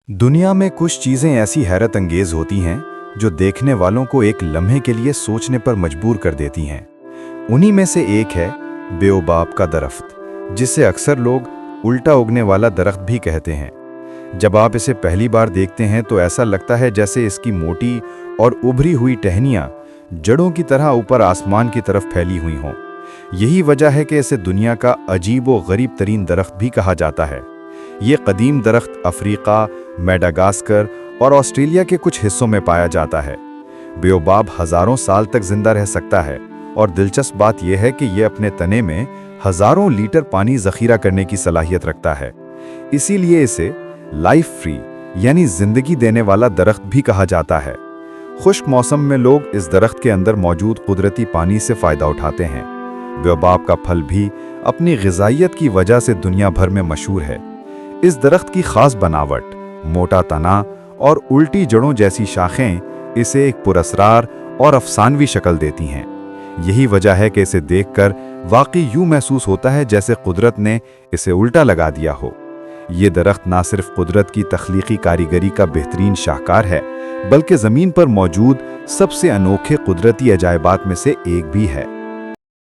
दुनिया में कुछ चीज़ें ऐसी हैरत अंगेज होती हैं जो देखने वालों को एक लम्हे के लिए सोचने पर मजबूर कर देती हैं। उन्हीं में से एक है बेओबाब का दरख्त, जिसे अक्सर लोग उल्टा उगने वाला दरख्त भी कहते हैं। जब आप इसे पहली बार देखते हैं तो ऐसा लगता है जैसे इसकी मोटी और उभरी हुई टहनियाँ जड़ों की तरह ऊपर आसमान की तरफ फैली हुई हों। यही वजह है कि इसे दुनिया का अजीब व गरीब तरीन दरख्त भी कहा जाता है। ये कदीम दरख्त अफ्रीका, मेडागास्कर और ऑस्ट्रेलिया के कुछ हिस्सों में पाया जाता है। बेओबाब हजारों साल तक जिंदा रह सकता है और दिलचस्प बात यह है कि यह अपने तने में हजारों लीटर पानी जखीरा करने की सलाहियत रखता है। इसीलिए इसे लाइफ फ्री यानी जिंदगी देने वाला दरख्त भी कहा जाता है। खुश्क मौसम में लोग इस दरख्त के अंदर मौजूद कुदरती पानी से फायदा उठाते हैं। बेओबाब का फल भी अपनी ग़िज़ाइयत की वजह से दुनिया भर में मशहूर है। इस दरख्त की खास बनावट, मोटा तना और उल्टी जड़ों जैसी शाखें इसे एक पुरअसरार और अफसानवी शक्ल देती हैं। यही वजह है कि इसे देखकर वाकई यूं महसूस होता है जैसे कुदरत ने इसे उल्टा लगा दिया हो। ये दरख्त ना सिर्फ कुदरत की तख्लीकी कारीगरी का बेहतरीन शाहकार है, बल्कि ज़मीन पर मौजूद सबसे अनोखे कुदरती अजायबात में से एक भी है।